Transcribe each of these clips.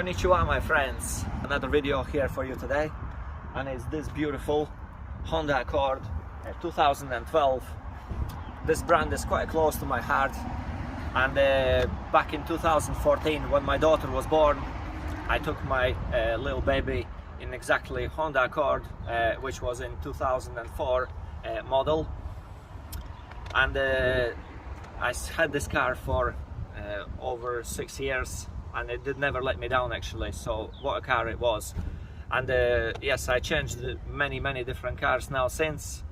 Konnichiwa, my friends. Another video here for you today, and it's this beautiful Honda Accord 2012. This brand is quite close to my heart, and back in 2014 when my daughter was born, I took my little baby in exactly Honda Accord, which was in 2004 model, and I had this car for over 6 years, and it did never let me down actually. So what a car it was. And yes, I changed many different cars now since,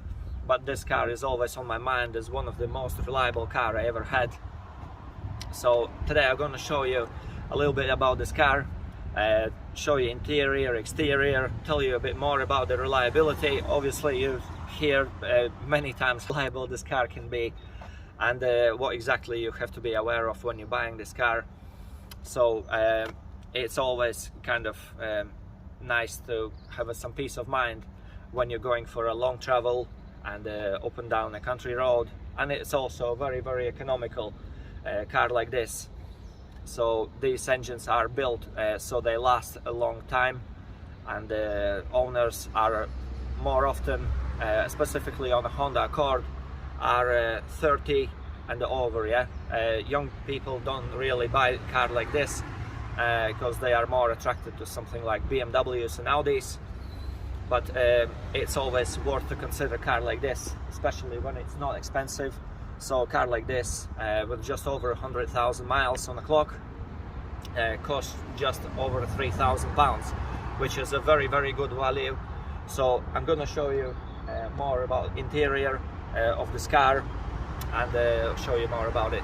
but this car is always on my mind as one of the most reliable car I ever had. So today I'm going to show you a little bit about this car, show you interior, exterior, tell you a bit more about the reliability. Obviously you hear many times how reliable this car can be, and what exactly you have to be aware of when you're buying this car. So it's always kind of nice to have some peace of mind when you're going for a long travel and up and down a country road, and it's also a very economical car like this. So these engines are built so they last a long time, and owners are more often, specifically on a Honda Accord, are 30 and over. Young people don't really buy a car like this because they are more attracted to something like BMWs and Audis, but it's always worth to consider a car like this, especially when it's not expensive. So a car like this with just over 100,000 miles on the clock costs just over £3,000, which is a very good value. So I'm going to show you more about interior of this car, and show you more about it.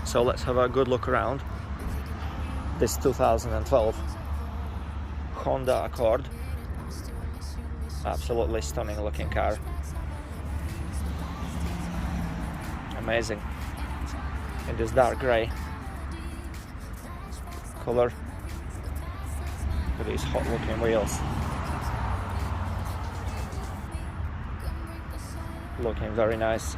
So let's have a good look around this 2012 Honda Accord. Absolutely stunning looking car. Amazing. In this dark grey color with these hot looking wheels. Looking very nice.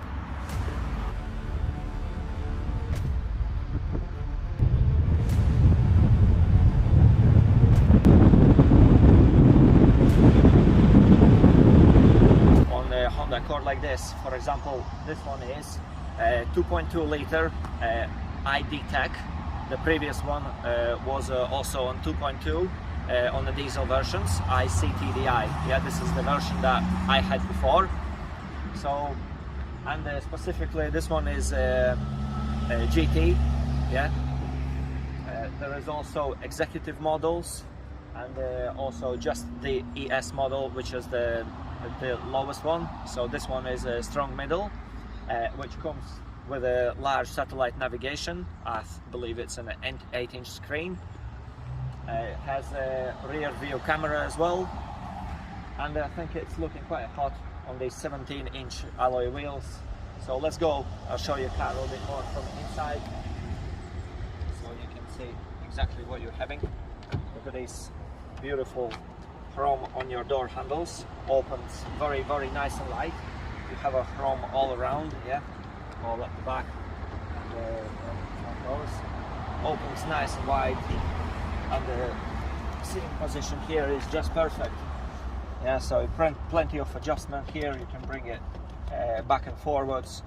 On a Honda Accord like this, for example, this one is 2.2 liter DTEC. The previous one was also on 2.2 on the diesel versions, ICTDI. Yeah, this is the version that I had before. So, and specifically this one is GT. Yeah. There is also executive models, and also just the ES model, which is the lowest one. So this one is a strong middle, which comes with a large satellite navigation. I believe it's an 8-inch screen. It has a rear view camera as well, and I think it's looking quite hot on these 17-inch alloy wheels. So let's go, I'll show you a car a little bit more from inside, so you can see exactly what you're having. Look at this beautiful chrome on your door handles, opens very nice and light. You have a chrome all around, yeah, all at the back, and front doors. Opens nice and wide, and the seating position here is just perfect. Yeah, so plenty of adjustment here. You can bring it back and forwards.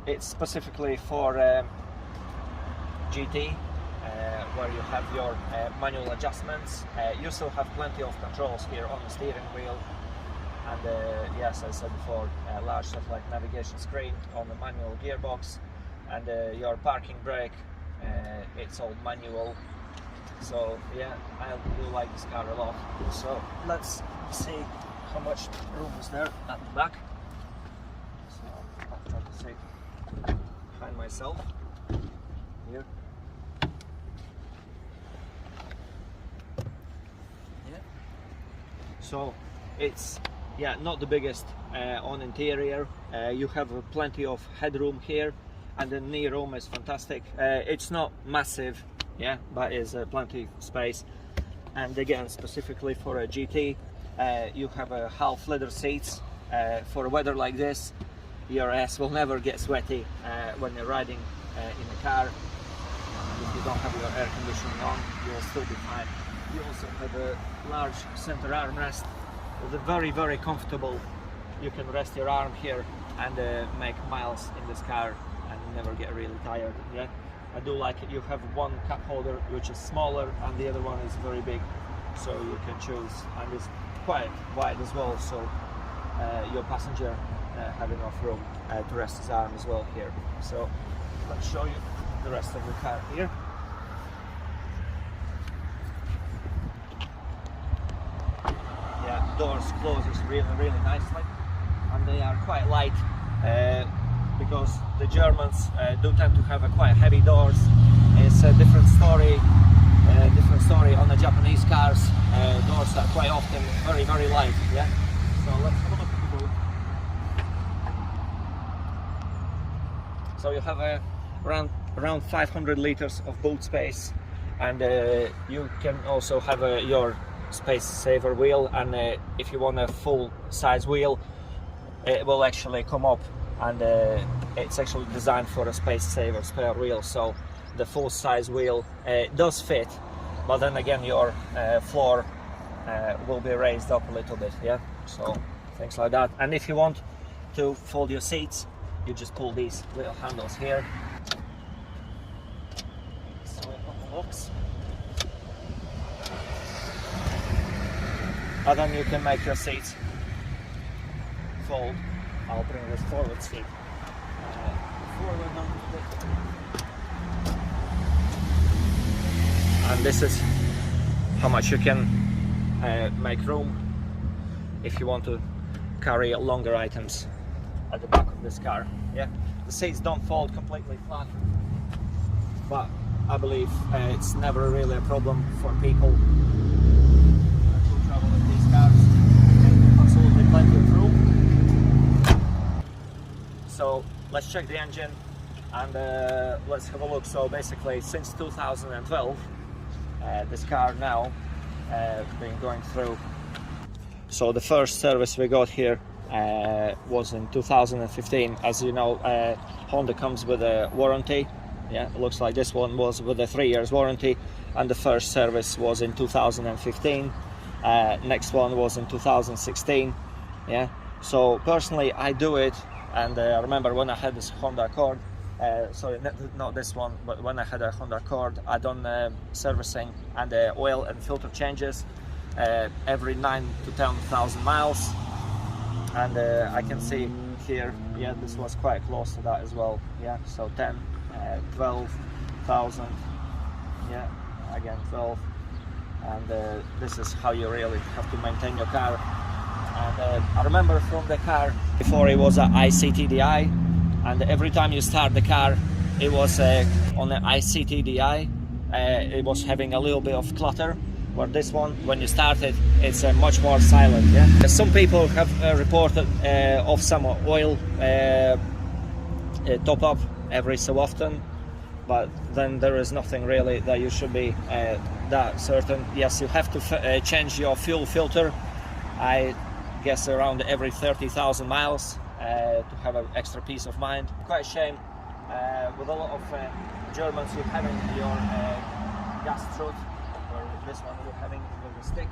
It's specifically for GT, where you have your manual adjustments. You still have plenty of controls here on the steering wheel, and yes, as I said before, a large satellite navigation screen on the manual gearbox, and your parking brake, it's all manual. So yeah, I do like this car a lot. So let's see how much room is there at the back. So I'll try to see behind myself here. Yeah. So it's not the biggest on interior. You have plenty of headroom here, and the knee room is fantastic. It's not massive, yeah, but is plenty of space. And again, specifically for a GT, you have half leather seats for weather like this. your ass will never get sweaty when you're riding in a car. If you don't have your air conditioning on, you'll still be fine. You also have a large center armrest with a very comfortable. You can rest your arm here and make miles in this car and never get really tired. Yeah, I do like it. You have one cup holder which is smaller and the other one is very big, so you can choose, and it's quite wide as well, so your passenger have enough room to rest his arm as well here. So let's show you the rest of the car here. Yeah, doors closes really nicely, and they are quite light because the Germans do tend to have a quite heavy doors. It's a different story on the Japanese cars. Doors are quite often very light. Yeah, so let's have a look at the boot. So you have around 500 liters of boot space, and you can also have your space saver wheel, and if you want a full size wheel, it will actually come up, and it's actually designed for a space saver spare wheel, so the full size wheel does fit, but then again your floor will be raised up a little bit. Yeah, so things like that. And if you want to fold your seats, you just pull these little handles here, so it looks, and then you can make your seats fold. I'll bring this forward seat forward a bit. And this is how much you can make room if you want to carry longer items at the back of this car. Yeah, the seats don't fold completely flat, but I believe it's never really a problem for people who travel in these cars. Absolutely plenty of room. So let's check the engine and let's have a look. So basically, since 2012, this car now been going through. So the first service we got here was in 2015. As you know, Honda comes with a warranty. Yeah, it looks like this one was with a 3 years warranty, and the first service was in 2015. Next one was in 2016. Yeah, so personally I do it, and I remember when I had this Honda Accord, sorry, not this one, but when I had a Honda Accord, I done servicing and oil and filter changes every 9 to 10,000 miles, and I can see here, yeah, this was quite close to that as well. Yeah, so 10, 12,000, yeah, again 12, and this is how you really have to maintain your car. And I remember from the car before, it was an ICTDI, and every time you start the car, it was on the ICTDI, it was having a little bit of clutter, where this one, when you start it, it's much more silent. Yeah, some people have reported of some oil top up every so often, but then there is nothing really that you should be that certain. Yes, you have to change your fuel filter, I guess around every 30,000 miles to have an extra peace of mind. Quite a shame with a lot of Germans, you're having your gas strut, or this one you're having with a stick,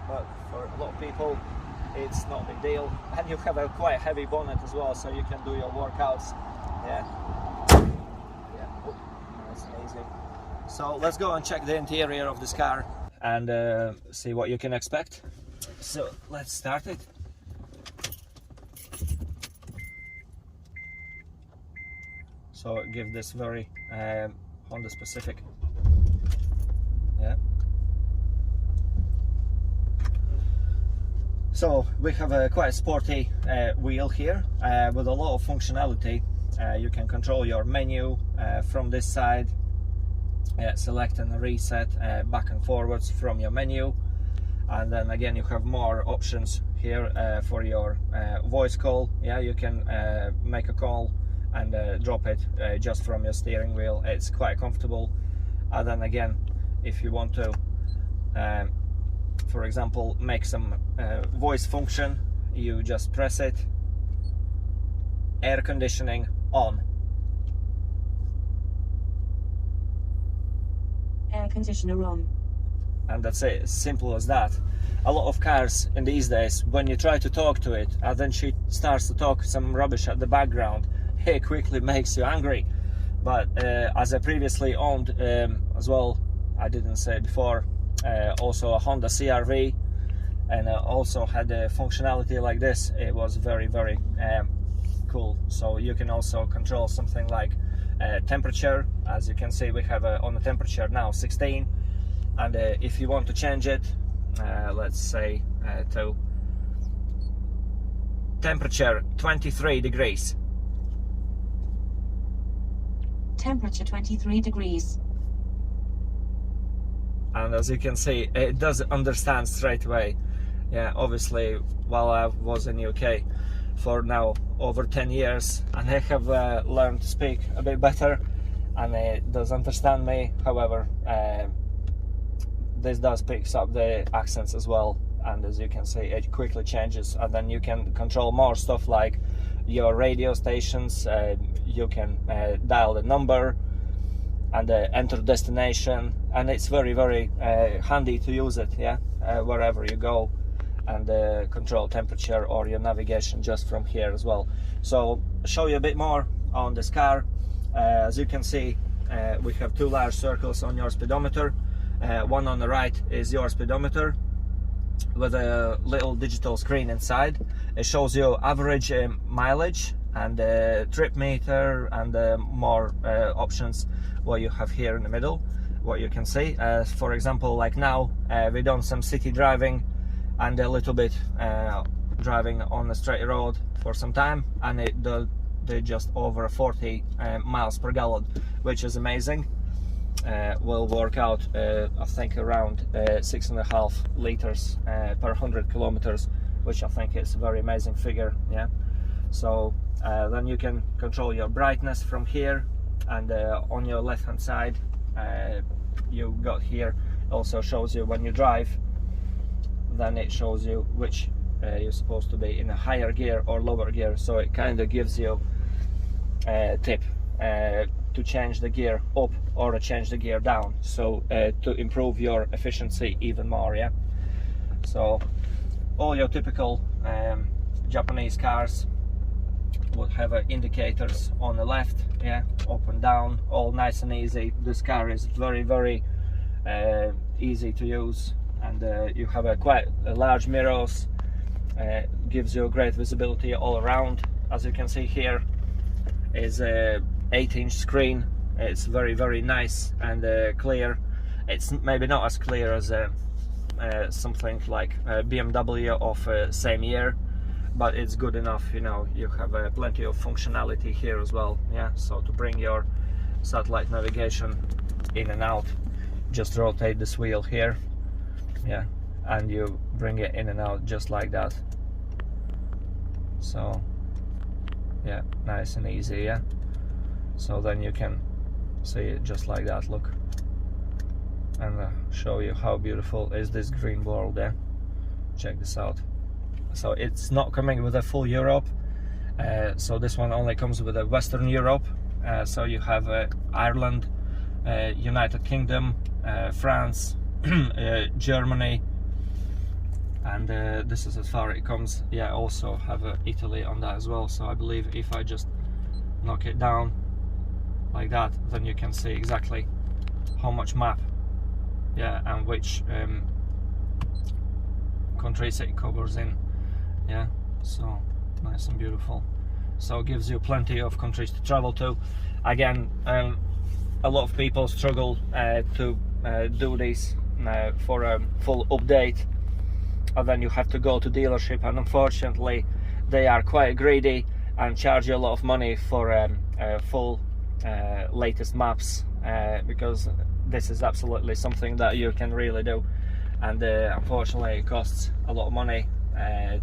but for a lot of people it's not a big deal, and you have a quite heavy bonnet as well, so you can do your workouts. Yeah, oh, nice and easy. So let's go and check the interior of this car and see what you can expect. So let's start it. So give this very Honda specific. Yeah. So we have a quite sporty wheel here with a lot of functionality. You can control your menu from this side, select and reset back and forwards from your menu, and then again you have more options here for your voice call. Yeah, you can make a call and drop it just from your steering wheel. It's quite comfortable. And then again, if you want to for example make some voice function, you just press it air conditioning on. Air conditioner on. And that's it, simple as that. A lot of cars in these days, when you try to talk to it and then she starts to talk some rubbish at the background, it quickly makes you angry. But as I previously owned as well, I didn't say it before, also a Honda CR-V, and also had a functionality like this. It was very, very cool. So you can also control something like temperature. As you can see, we have on the temperature now 16, and if you want to change it, let's say to temperature 23 degrees. Temperature 23 degrees. And as you can see, it does understand straight away. Yeah, obviously, while I was in UK for now over 10 years, and I have learned to speak a bit better, and it does understand me. However, this does pick up the accents as well, and as you can see, it quickly changes, and then you can control more stuff like your radio stations. You can dial the number and enter destination, and it's very, very handy to use it, yeah, wherever you go, and control temperature or your navigation just from here as well. So I'll show you a bit more on this car. As you can see, we have two large circles on your speedometer. One on the right is your speedometer with a little digital screen inside. It shows you average mileage and trip meter and more options what you have here in the middle, what you can see. For example, like now we done some city driving and a little bit driving on the straight road for some time, and it did just over 40 miles per gallon, which is amazing. Will work out I think around 6.5 liters per 100 kilometers, which I think is a very amazing figure. Yeah, so then you can control your brightness from here, and on your left hand side you got here, also shows you when you drive, then it shows you which you're supposed to be in a higher gear or lower gear. So it kind of gives you a tip to change the gear up or to change the gear down, so to improve your efficiency even more. Yeah, so all your typical Japanese cars would have indicators on the left, yeah, up and down, all nice and easy. This car is very, very easy to use, and you have quite large mirrors, gives you great visibility all around. As you can see, here is a 8-inch screen. It's very, very nice and clear. It's maybe not as clear as something like BMW of same year, but it's good enough. You know, you have plenty of functionality here as well. Yeah, so to bring your satellite navigation in and out, just rotate this wheel here, yeah, and you bring it in and out just like that. So yeah, nice and easy. Yeah, so then you can see it just like that, look, and show you how beautiful is this green world there. Check this out. So it's not coming with a full Europe, so this one only comes with a Western Europe. So you have Ireland, United Kingdom, France, Germany, and this is as far as it comes. Yeah, also have Italy on that as well. So I believe if I just knock it down like that, then you can see exactly how much map, yeah, and which countries it covers in. Yeah, so nice and beautiful. So it gives you plenty of countries to travel to. Again, a lot of people struggle to do this for a full update, and then you have to go to dealership, and unfortunately they are quite greedy and charge you a lot of money for full latest maps, because this is absolutely something that you can really do, and unfortunately it costs a lot of money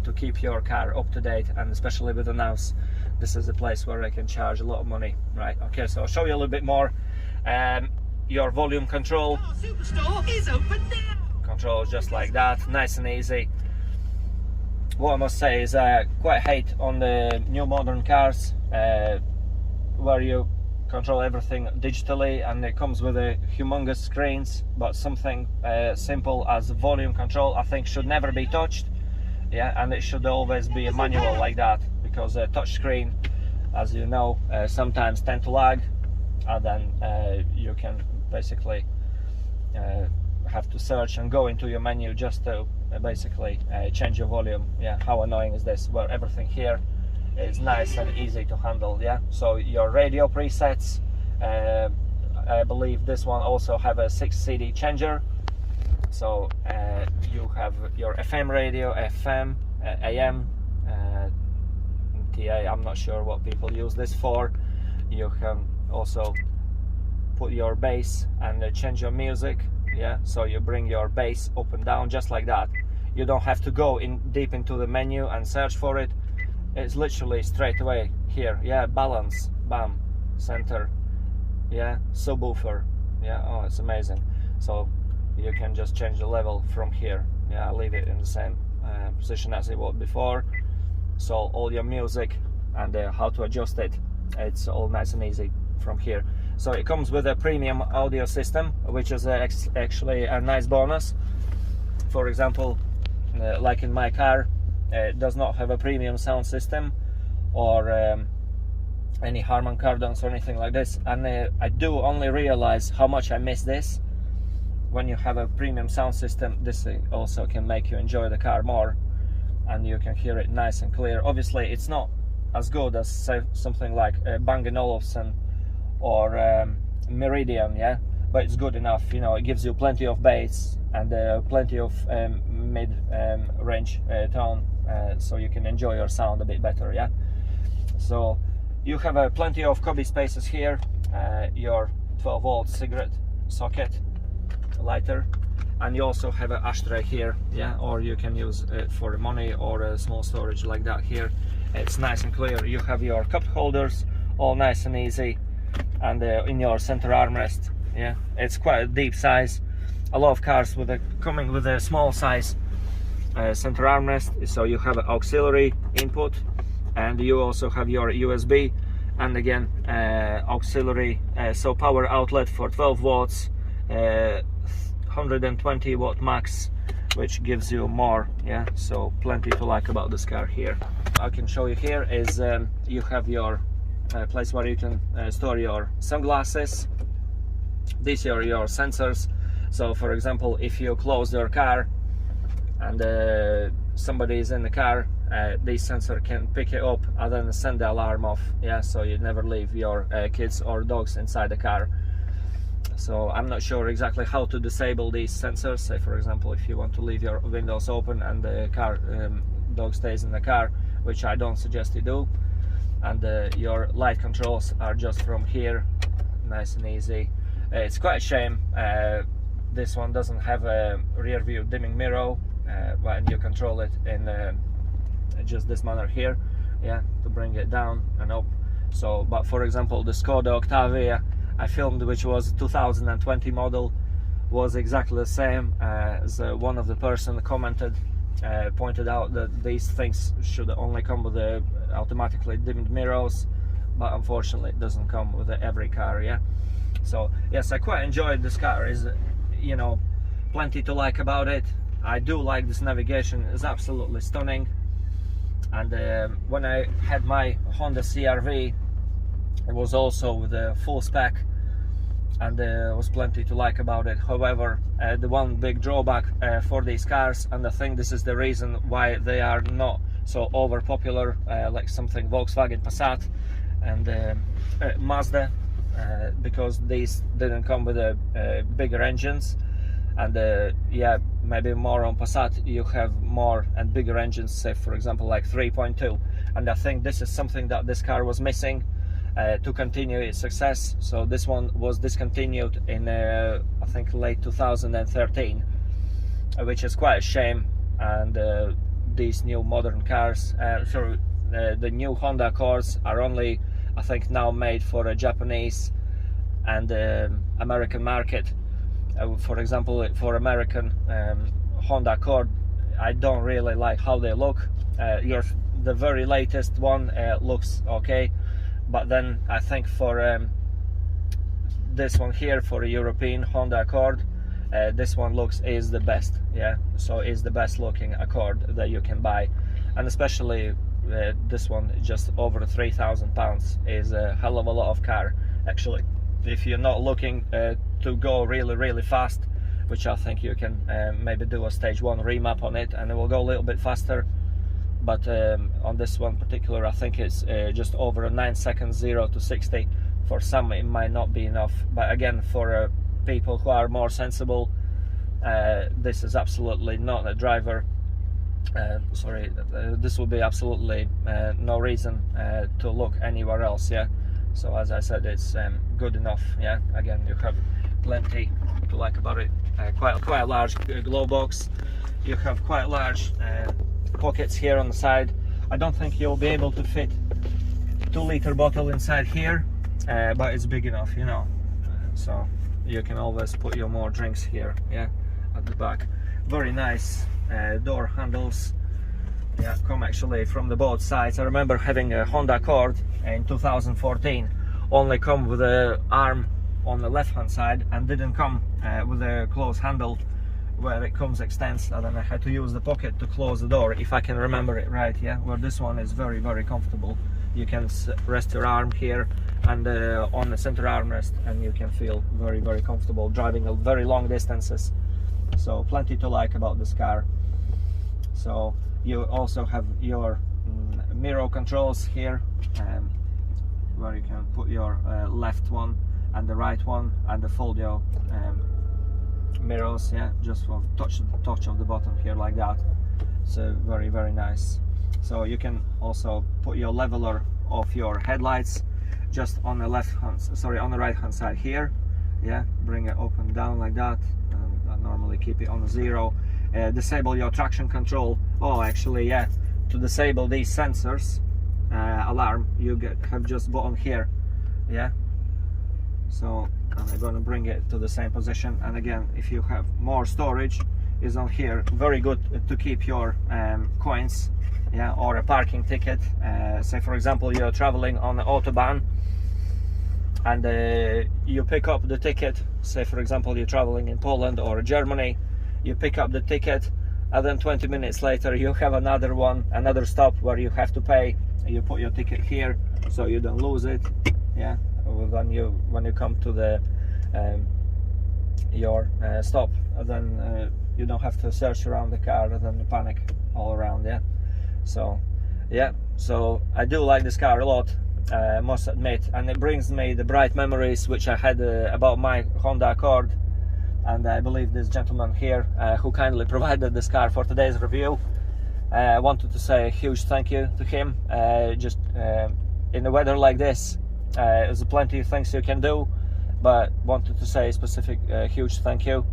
to keep your car up to date, and especially with the NOS, this is a place where they can charge a lot of money. Right, okay, so I'll show you a little bit more. Your volume control. Our superstore is open now. Controls just like that, nice and easy. what I must say is I quite hate on the new modern cars where you control everything digitally and it comes with a humongous screens, but something simple as volume control I think should never be touched. Yeah, and it should always be a manual like that, because a touch screen, as you know, sometimes tend to lag, and then you can basically have to search and go into your menu just to basically change your volume. Yeah, how annoying is this, where everything here is nice and easy to handle. Yeah, so your radio presets, I believe this one also have a 6 CD changer, so you have your FM radio, FM, AM, TA, I'm not sure what people use this for. You can also put your bass and change your music. Yeah, so you bring your bass up and down just like that. You don't have to go in deep into the menu and search for it. It's literally straight away here. Yeah, balance, bam, center, yeah, subwoofer. Yeah, oh, it's amazing. So you can just change the level from here. Yeah, I'll leave it in the same position as it was before. So all your music and how to adjust it, it's all nice and easy from here. So it comes with a premium audio system, which is actually a nice bonus. For example, like in my car, it does not have a premium sound system or any Harman Kardons or anything like this, and I do only realize how much I miss this. When you have a premium sound system, this also can make you enjoy the car more, and you can hear it nice and clear. Obviously it's not as good as, say, something like Bang & Olufsen or Meridian, yeah, but it's good enough. You know, it gives you plenty of bass and plenty of mid-range tone, so you can enjoy your sound a bit better. Yeah, so you have plenty of cubby spaces here, your 12-volt cigarette socket, lighter, and you also have an ashtray here. Yeah, or you can use it for money or a small storage like that here. It's nice and clear. You have your cup holders, all nice and easy, and in your center armrest. Yeah, it's quite a deep size. A lot of cars coming with a small size center armrest, so you have an auxiliary input, and you also have your USB, and again auxiliary, so power outlet for 12 watts, 120 watt max, which gives you more. Yeah, so plenty to like about this car here. I can show you here is you have your place where you can store your sunglasses. These are your sensors. So for example, if you close your car and somebody is in the car, this sensor can pick it up and then send the alarm off. Yeah, so you never leave your kids or dogs inside the car. So I'm not sure exactly how to disable these sensors. Say for example, if you want to leave your windows open and the car dog stays in the car, which I don't suggest you do, and your light controls are just from here, nice and easy. It's quite a shame this one doesn't have a rear view dimming mirror when you control it in just this manner here. Yeah, to bring it down and up. So, but for example, the Skoda Octavia I filmed, which was 2020 model, was exactly the same as one of the person commented, pointed out that these things should only come with the automatically dimmed mirrors, but unfortunately it doesn't come with every car. Yeah, so yes, I quite enjoyed this car. Is, you know, plenty to like about it. I do like this navigation, it's absolutely stunning. And when I had my Honda CR-V, it was also with a full spec, and there was plenty to like about it. However, the one big drawback for these cars, and I think this is the reason why they are not so over popular, like something Volkswagen Passat and Mazda, because these didn't come with bigger engines. And yeah, maybe more on Passat you have more and bigger engines, say for example like 3.2, and I think this is something that this car was missing to continue its success. So this one was discontinued in I think late 2013, which is quite a shame. And these new modern cars, the new Honda Accords are only, I think, now made for a Japanese and American market. For example, for American Honda Accord, I don't really like how they look. the very latest one looks okay, but then I think for this one here, for a European Honda Accord, this one is the best. Yeah, so is the best looking Accord that you can buy, and especially this one, just over £3,000, is a hell of a lot of car. Actually, if you're not looking to go really fast, which I think you can maybe do a stage 1 remap on it and it will go a little bit faster, but on this one particular, I think it's just over a 9 seconds 0 to 60. For some it might not be enough, but again, for people who are more sensible, this is absolutely not a driver. This will be absolutely no reason to look anywhere else. Yeah, so as I said, it's good enough. Yeah, again, you have plenty to like about it. Quite a large glove box. You have quite large pockets here on the side. I don't think you'll be able to fit 2-liter bottle inside here, but it's big enough, you know, so you can always put your more drinks here. Yeah, at the back. Very nice door handles. Yeah, come actually from the both sides. I remember having a Honda Accord in 2014, only come with the arm on the left hand side and didn't come with a closed handle where it comes extends, and then I had to use the pocket to close the door, if I can remember it right. Yeah, where this one is very comfortable. You can rest your arm here and on the center armrest, and you can feel very comfortable driving a very long distances. So plenty to like about this car. So you also have your mirror controls here, where you can put your left one and the right one, and the fold your mirrors. Yeah, just for touch of the bottom here like that. So very nice. So you can also put your leveler of your headlights just on the on the right hand side here. Yeah, bring it up and down like that. I normally keep it on 0. Disable your traction control. Oh, actually, yeah, to disable these sensors alarm, you have just button here. Yeah, so I'm going to bring it to the same position, and again, if you have more storage, is on here. Very good to keep your coins, yeah, or a parking ticket. Say for example you're traveling on the autobahn and you pick up the ticket. Say for example you're traveling in Poland or Germany, you pick up the ticket, and then 20 minutes later you have another stop where you have to pay. You put your ticket here so you don't lose it. Yeah, when you come to the your stop, and then you don't have to search around the car and then panic all around. Yeah, so yeah, so I do like this car a lot, I must admit, and it brings me the bright memories which I had about my Honda Accord. And I believe this gentleman here who kindly provided this car for today's review, I wanted to say a huge thank you to him. Just in the weather like this, there's plenty of things you can do, but wanted to say a specific huge thank you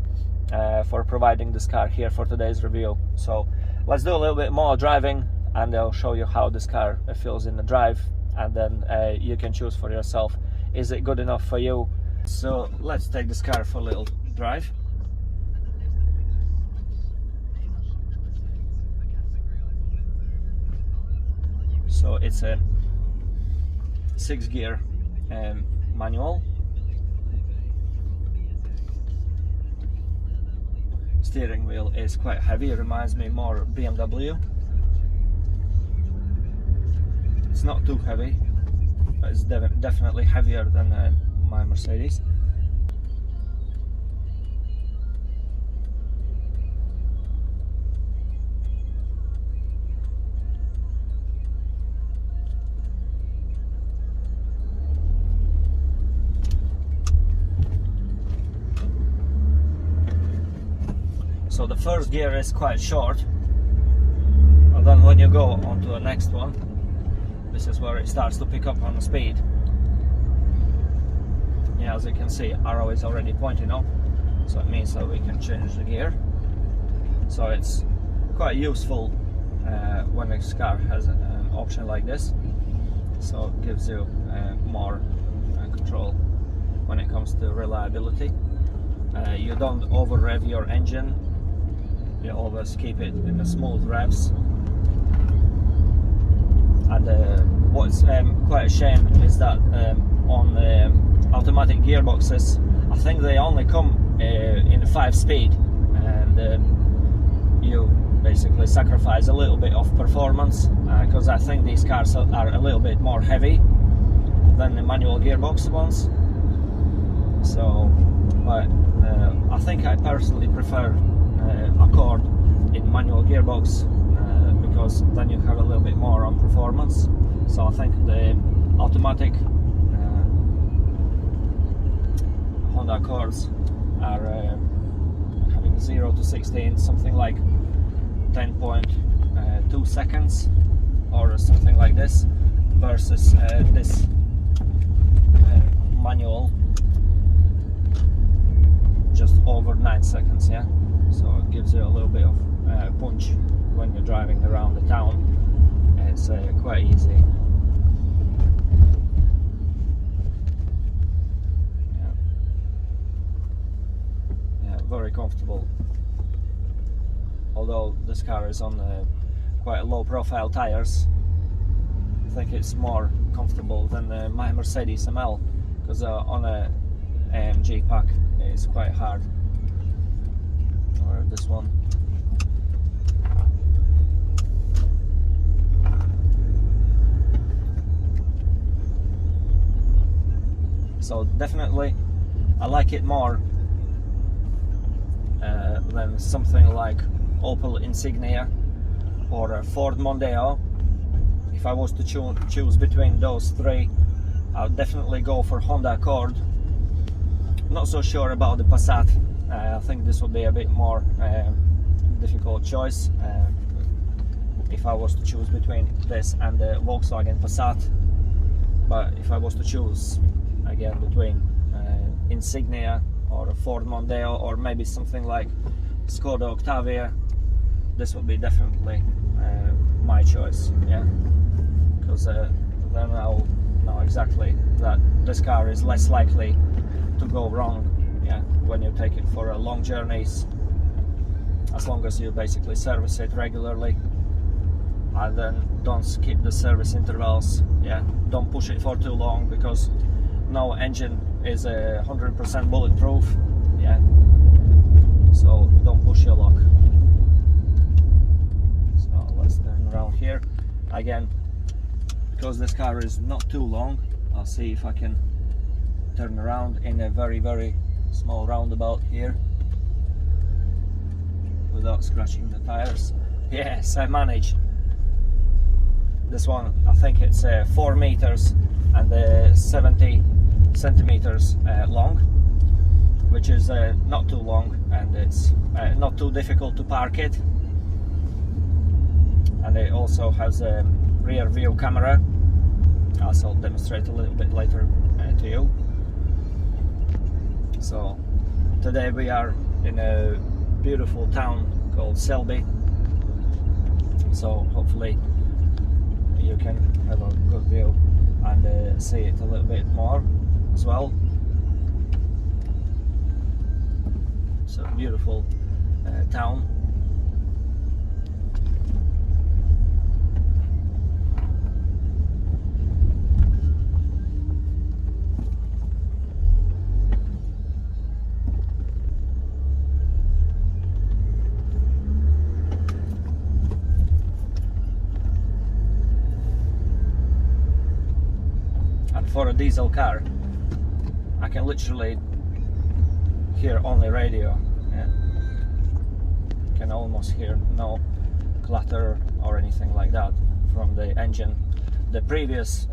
for providing this car here for today's review. So let's do a little bit more driving, and I'll show you how this car feels in the drive, and then you can choose for yourself, is it good enough for you? So let's take this car for a little drive. So it's a 6-gear manual. Steering wheel is quite heavy, it reminds me more BMW. It's not too heavy, but it's definitely heavier than my Mercedes. So the first gear is quite short, and then when you go on to the next one, this is where it starts to pick up on the speed. Yeah, as you can see, arrow is already pointing up, so it means that we can change the gear. So it's quite useful when this car has an option like this. So it gives you more control when it comes to reliability. You don't over rev your engine. You always keep it in the smooth revs. And what's quite a shame is that on automatic gearboxes, I think they only come in 5-speed, and you basically sacrifice a little bit of performance, because I think these cars are a little bit more heavy than the manual gearbox ones. So, but I think I personally prefer Accord in manual gearbox, because then you have a little bit more on performance. So I think the automatic Honda Accords are having 0 to 16 something like 10.2 seconds or something like this, versus this manual just over 9 seconds. Yeah, so it gives you a little bit of punch when you're driving around the town. It's quite easy. Yeah, very comfortable. Although this car is on quite low profile tires, I think it's more comfortable than my Mercedes ML, because on a AMG pack it's quite hard. Or this one. So definitely I like it more than something like Opel Insignia or a Ford Mondeo. If I was to choose between those three, I would definitely go for Honda Accord. Not so sure about the Passat. I think this would be a bit more difficult choice if I was to choose between this and the Volkswagen Passat. But if I was to choose again between Insignia or a Ford Mondeo, or maybe something like Skoda Octavia, this would be definitely my choice. Yeah, because then I'll know exactly that this car is less likely to go wrong. Yeah, when you take it for long journeys, as long as you basically service it regularly and then don't skip the service intervals. Yeah, don't push it for too long, because no engine is 100% bulletproof. Yeah, so don't push your luck. So let's turn around here again, because this car is not too long. I'll see if I can turn around in a very, very small roundabout here without scratching the tires. Yes, I managed. This one, I think it's 4 meters and 70 centimeters long, which is not too long, and it's not too difficult to park it. And it also has a rear view camera, as I'll demonstrate a little bit later to you. So today we are in a beautiful town called Selby, so hopefully you can have a good view and see it a little bit more as well. It's a beautiful town. For a diesel car, I can literally hear only radio. Yeah. Can almost hear no clatter or anything like that from the engine. The previous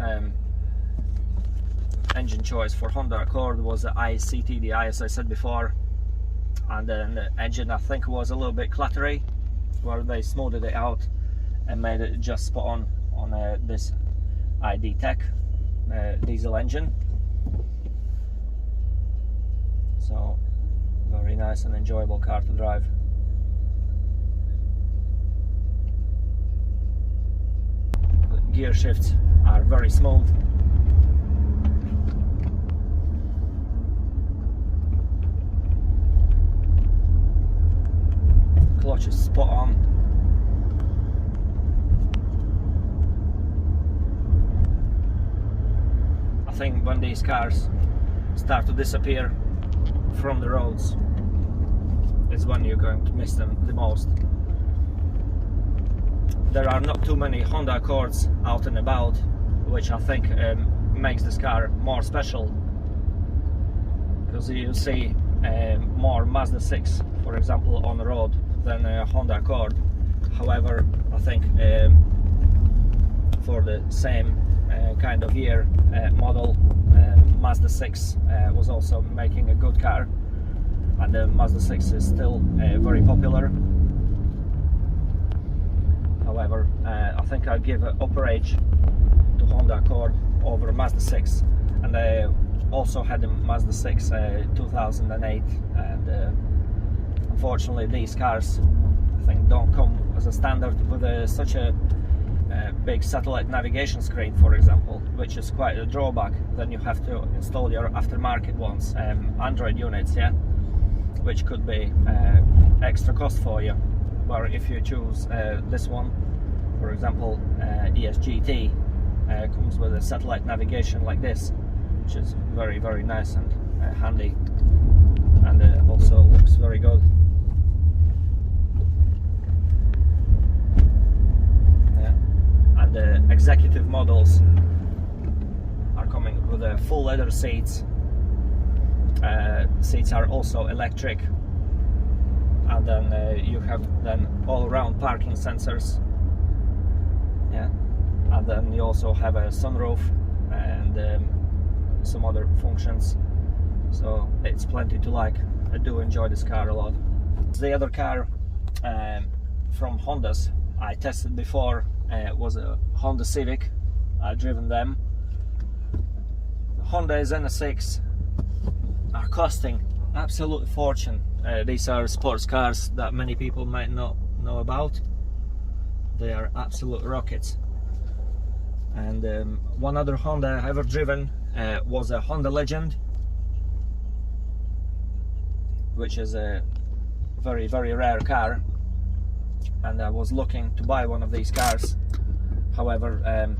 engine choice for Honda Accord was the ICTDI, as I said before, and then the engine, I think, was a little bit clattery, where they smoothed it out and made it just spot on this DTEC diesel engine. So very nice and enjoyable car to drive. The gear shifts are very smooth. Clutch is spot on. think when these cars start to disappear from the roads is when you're going to miss them the most. There are not too many Honda Accords out and about, which I think makes this car more special, because you see more Mazda 6, for example, on the road than a Honda Accord. However, I think for the same kind of year model, Mazda 6 was also making a good car, and the Mazda 6 is still very popular. However, I think I give an upper age to Honda Accord over Mazda 6, and I also had a Mazda 6 2008, and unfortunately these cars I think don't come as a standard with such a big satellite navigation screen, for example, which is quite a drawback. Then you have to install your aftermarket ones, Android units, yeah, which could be extra cost for you. Where if you choose this one, for example, ESGT, comes with a satellite navigation like this, which is very, very nice and handy, and also looks very good. And the executive models are coming with full leather seats. Seats are also electric, and then you have then all-around parking sensors, yeah, and then you also have a sunroof and some other functions, so it's plenty to like. I do enjoy this car a lot. The other car from Hondas I tested before was a Honda Civic. I've driven them. Honda's NSX are costing absolute fortune. These are sports cars that many people might not know about. They are absolute rockets. And one other Honda I ever driven was a Honda Legend, which is a very, very rare car, and I was looking to buy one of these cars. However,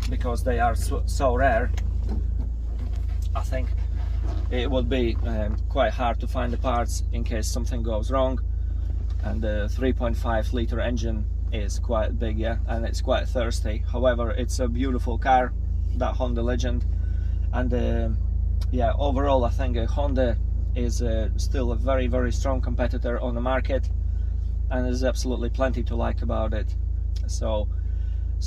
because they are so rare, I think it would be quite hard to find the parts in case something goes wrong. And the 3.5 liter engine is quite big, yeah, and it's quite thirsty. However, it's a beautiful car, that Honda Legend, and yeah, overall I think Honda is still a very, very strong competitor on the market, and there's absolutely plenty to like about it. So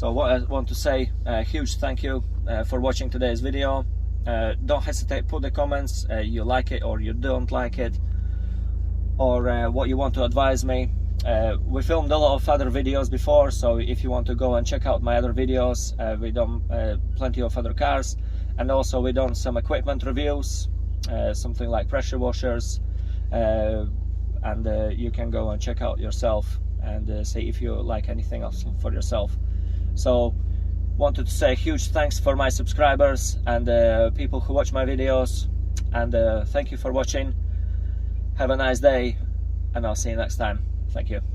what I want to say, a huge thank you for watching today's video. Don't hesitate, put the comments, you like it or you don't like it, or what you want to advise me. We filmed a lot of other videos before, so if you want to go and check out my other videos, we done plenty of other cars, and also we done some equipment reviews, something like pressure washers, and you can go and check out yourself and see if you like anything else for yourself. So wanted to say a huge thanks for my subscribers and people who watch my videos, and thank you for watching. Have a nice day, and I'll see you next time. Thank you.